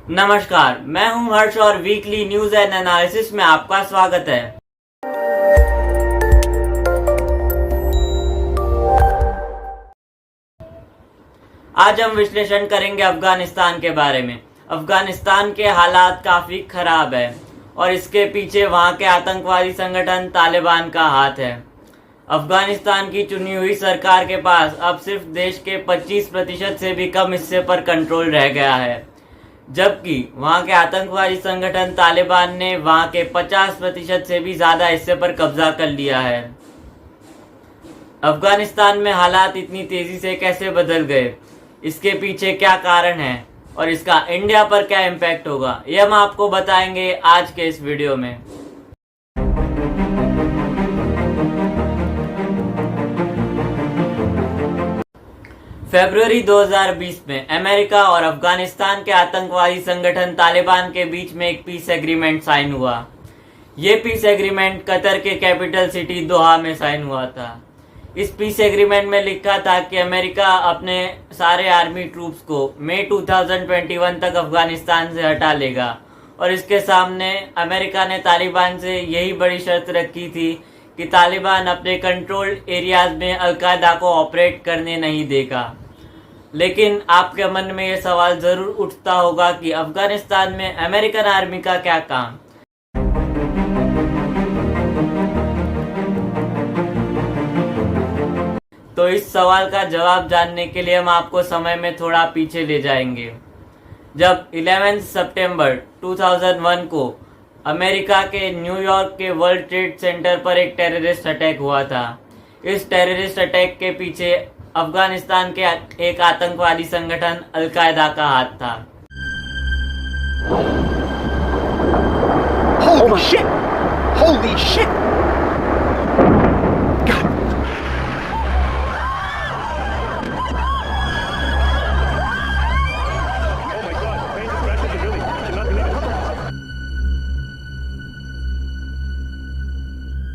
नमस्कार, मैं हूं हर्ष और वीकली न्यूज एंड एनालिसिस में आपका स्वागत है। आज हम विश्लेषण करेंगे अफगानिस्तान के बारे में। अफगानिस्तान के हालात काफी खराब है और इसके पीछे वहां के आतंकवादी संगठन तालिबान का हाथ है। अफगानिस्तान की चुनी हुई सरकार के पास अब सिर्फ देश के 25% से भी कम हिस्से पर कंट्रोल रह गया है, जबकि वहां के आतंकवादी संगठन तालिबान ने वहां के 50% से भी ज्यादा हिस्से पर कब्जा कर लिया है। अफगानिस्तान में हालात इतनी तेजी से कैसे बदल गए, इसके पीछे क्या कारण है और इसका इंडिया पर क्या इम्पैक्ट होगा, यह हम आपको बताएंगे आज के इस वीडियो में। फरवरी 2020 में अमेरिका और अफगानिस्तान के आतंकवादी संगठन तालिबान के बीच में एक पीस एग्रीमेंट साइन हुआ। ये पीस एग्रीमेंट कतर के कैपिटल सिटी दोहा में साइन हुआ था। इस पीस एग्रीमेंट में लिखा था कि अमेरिका अपने सारे आर्मी ट्रूप्स को मई 2021 तक अफगानिस्तान से हटा लेगा और इसके सामने अमेरिका ने तालिबान से यही बड़ी शर्त रखी थी कि तालिबान अपने कंट्रोल एरियाज में अलकायदा को ऑपरेट करने नहीं देगा। लेकिन आपके मन में यह सवाल जरूर उठता होगा कि अफगानिस्तान में अमेरिकन आर्मी का क्या काम। तो इस सवाल का जवाब जानने के लिए हम आपको समय में थोड़ा पीछे ले जाएंगे, जब 11 सितंबर 2001 को अमेरिका के न्यूयॉर्क के वर्ल्ड ट्रेड सेंटर पर एक टेररिस्ट अटैक हुआ था। इस टेररिस्ट अटैक के पीछे अफगानिस्तान के एक आतंकवादी संगठन अलकायदा का हाथ था। Holy shit! Holy shit! God. Oh my God! Pain suppression is really cannot believe it.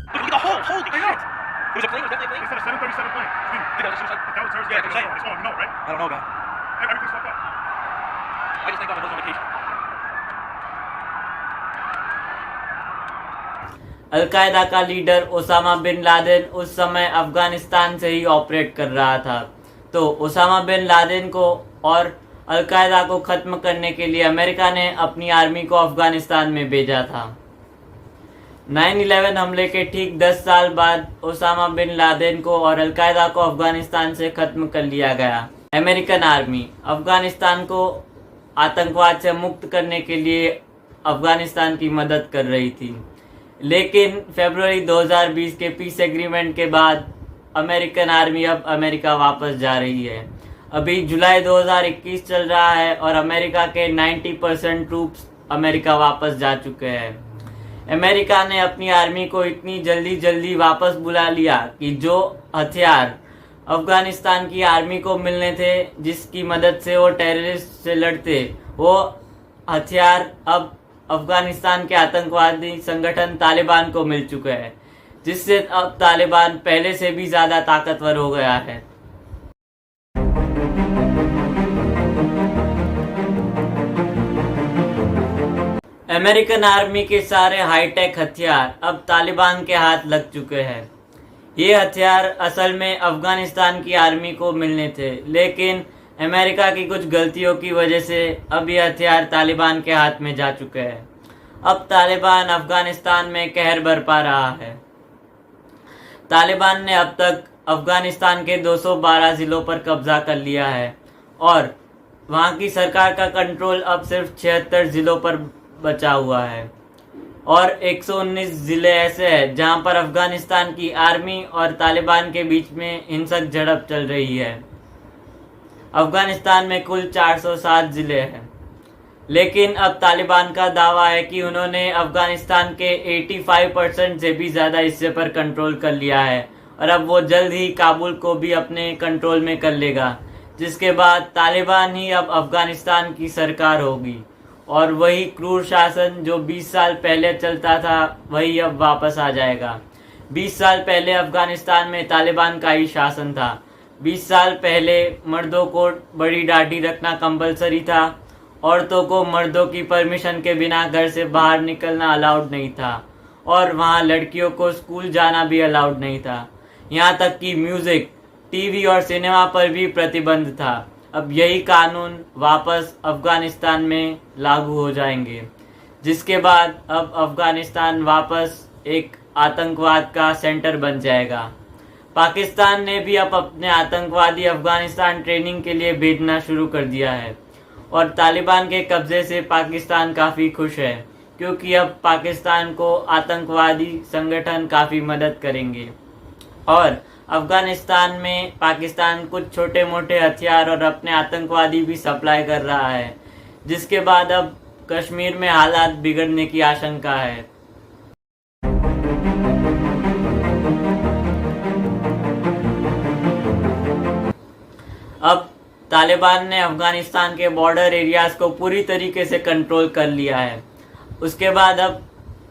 Look at the hole! Holy shit! It was a plane. Was that a plane? It's a 737 plane. That was suicide. That was terrorist. Yeah, it's oh, you know, right? I don't know, guy. Everything's fucked up. I just think God was on vacation. Al Qaeda का leader Osama bin Laden उस समय अफगानिस्तान से ही operate कर रहा था। तो Osama bin Laden को और अलकायदा को खत्म करने के लिए अमेरिका ने अपनी आर्मी को अफगानिस्तान में भेजा था। 9/11 हमले के ठीक 10 साल बाद ओसामा बिन लादेन को और अलकायदा को अफगानिस्तान से खत्म कर लिया गया। अमेरिकन आर्मी अफगानिस्तान को आतंकवाद से मुक्त करने के लिए अफगानिस्तान की मदद कर रही थी, लेकिन फरवरी 2020 के पीस एग्रीमेंट के बाद अमेरिकन आर्मी अब अमेरिका वापस जा रही है। अभी जुलाई 2021 चल रहा है और अमेरिका के 90% ट्रूप्स अमेरिका वापस जा चुके हैं। अमेरिका ने अपनी आर्मी को इतनी जल्दी वापस बुला लिया कि जो हथियार अफगानिस्तान की आर्मी को मिलने थे, जिसकी मदद से वो टेररिस्ट से लड़ते, वो हथियार अब अफगानिस्तान के आतंकवादी संगठन तालिबान को मिल चुके हैं, जिससे अब तालिबान पहले से भी ज्यादा ताकतवर हो गया है। अमेरिकन आर्मी के सारे हाईटेक हथियार अब तालिबान के हाथ लग चुके हैं। ये हथियार असल में अफगानिस्तान की आर्मी को मिलने थे, लेकिन अमेरिका की कुछ गलतियों की वजह से अब ये हथियार तालिबान के हाथ में जा चुके हैं। अब तालिबान अफगानिस्तान में कहर बरपा रहा है। तालिबान ने अब तक अफगानिस्तान के 212 जिलों पर कब्जा कर लिया है और वहां की सरकार का कंट्रोल अब सिर्फ 76 जिलों पर बचा हुआ है और 119 जिले ऐसे हैं जहां पर अफगानिस्तान की आर्मी और तालिबान के बीच में हिंसक झड़प चल रही है। अफगानिस्तान में कुल 407 जिले हैं, लेकिन अब तालिबान का दावा है कि उन्होंने अफगानिस्तान के 85% से भी ज्यादा हिस्से पर कंट्रोल कर लिया है और अब वो जल्द ही काबुल को भी अपने कंट्रोल में कर लेगा, जिसके बाद तालिबान ही अब अफगानिस्तान की सरकार होगी और वही क्रूर शासन जो 20 साल पहले चलता था वही अब वापस आ जाएगा। 20 साल पहले अफगानिस्तान में तालिबान का ही शासन था। 20 साल पहले मर्दों को बड़ी दाढ़ी रखना कंपलसरी था औरतों को मर्दों की परमिशन के बिना घर से बाहर निकलना अलाउड नहीं था और वहाँ लड़कियों को स्कूल जाना भी अलाउड नहीं था। यहाँ तक कि म्यूज़िक, टीवी और सिनेमा पर भी प्रतिबंध था। अब यही कानून वापस अफ़गानिस्तान में लागू हो जाएंगे, जिसके बाद अब अफ़गानिस्तान वापस एक आतंकवाद का सेंटर बन जाएगा। पाकिस्तान ने भी अब अपने आतंकवादी अफ़गानिस्तान ट्रेनिंग के लिए भेजना शुरू कर दिया है और तालिबान के कब्ज़े से पाकिस्तान काफ़ी खुश है, क्योंकि अब पाकिस्तान को आतंकवादी संगठन काफ़ी मदद करेंगे। और अफ़गानिस्तान में पाकिस्तान कुछ छोटे मोटे हथियार और अपने आतंकवादी भी सप्लाई कर रहा है, जिसके बाद अब कश्मीर में हालात बिगड़ने की आशंका है। अब तालिबान ने अफ़गानिस्तान के बॉर्डर एरियाज़ को पूरी तरीके से कंट्रोल कर लिया है। उसके बाद अब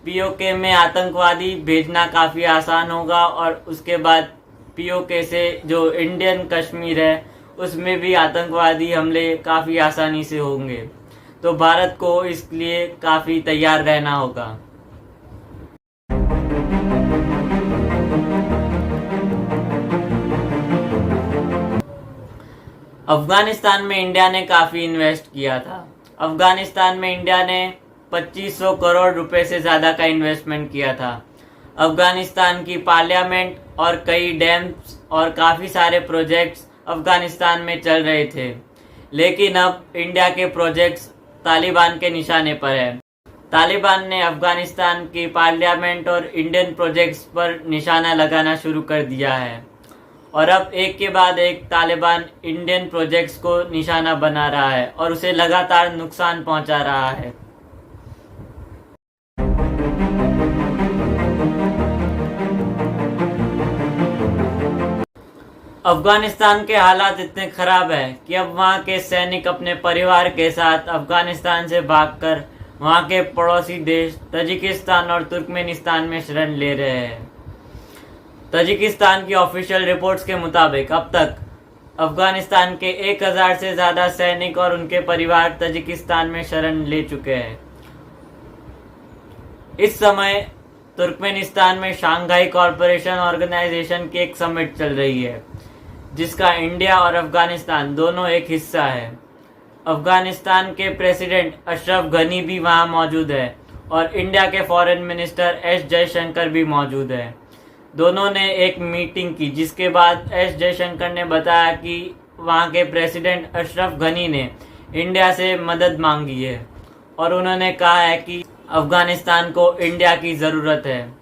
पीओके में आतंकवादी भेजना काफ़ी आसान होगा और उसके बाद पीओके से जो इंडियन कश्मीर है उसमें भी आतंकवादी हमले काफ़ी आसानी से होंगे। तो भारत को इसलिए काफ़ी तैयार रहना होगा। अफ़गानिस्तान में इंडिया ने काफ़ी इन्वेस्ट किया था। अफ़गानिस्तान में इंडिया ने 2500 करोड़ रुपए से ज़्यादा का इन्वेस्टमेंट किया था। अफ़गानिस्तान की पार्लियामेंट और कई डैम्स और काफ़ी सारे प्रोजेक्ट्स अफ़गानिस्तान में चल रहे थे, लेकिन अब इंडिया के प्रोजेक्ट्स तालिबान के निशाने पर है। तालिबान ने अफ़गानिस्तान की पार्लियामेंट और इंडियन प्रोजेक्ट्स पर निशाना लगाना शुरू कर दिया है और अब एक के बाद एक तालिबान इंडियन प्रोजेक्ट्स को निशाना बना रहा है और उसे लगातार नुकसान पहुंचा रहा है। अफ़गानिस्तान के हालात इतने ख़राब है कि अब वहाँ के सैनिक अपने परिवार के साथ अफ़गानिस्तान से भागकर वहाँ के पड़ोसी देश तजिकिस्तान और तुर्कमेनिस्तान में शरण ले रहे हैं। तजिकिस्तान की ऑफिशियल रिपोर्ट्स के मुताबिक अब तक अफ़गानिस्तान के 1000 से ज़्यादा सैनिक और उनके परिवार तजिकिस्तान में शरण ले चुके हैं। इस समय तुर्कमेनिस्तान में शंघाई कॉरपोरेशन ऑर्गेनाइजेशन की एक समिट चल रही है, जिसका इंडिया और अफ़गानिस्तान दोनों एक हिस्सा है। अफ़गानिस्तान के प्रेसिडेंट अशरफ गनी भी वहाँ मौजूद है और इंडिया के फॉरेन मिनिस्टर एस जयशंकर भी मौजूद है। दोनों ने एक मीटिंग की, जिसके बाद एस जयशंकर ने बताया कि वहाँ के प्रेसिडेंट अशरफ गनी ने इंडिया से मदद मांगी है और उन्होंने कहा है कि अफ़गानिस्तान को इंडिया की ज़रूरत है,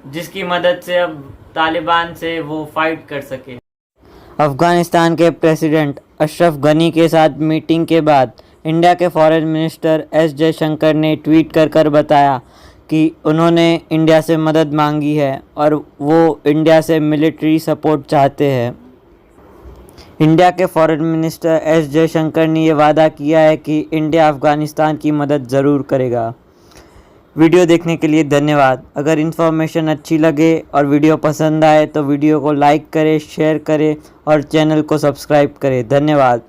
जिसकी मदद से अब तालिबान से वो फाइट कर सके। अफ़गानिस्तान के प्रेसिडेंट अशरफ गनी के साथ मीटिंग के बाद इंडिया के फॉरेन मिनिस्टर एस जयशंकर ने ट्वीट कर बताया कि उन्होंने इंडिया से मदद मांगी है और वो इंडिया से मिलिट्री सपोर्ट चाहते हैं। इंडिया के फॉरेन मिनिस्टर एस जयशंकर ने ये वादा किया है कि इंडिया अफ़गानिस्तान की मदद ज़रूर करेगा। वीडियो देखने के लिए धन्यवाद। अगर इन्फॉर्मेशन अच्छी लगे और वीडियो पसंद आए तो वीडियो को लाइक करें, शेयर करें और चैनल को सब्सक्राइब करें। धन्यवाद।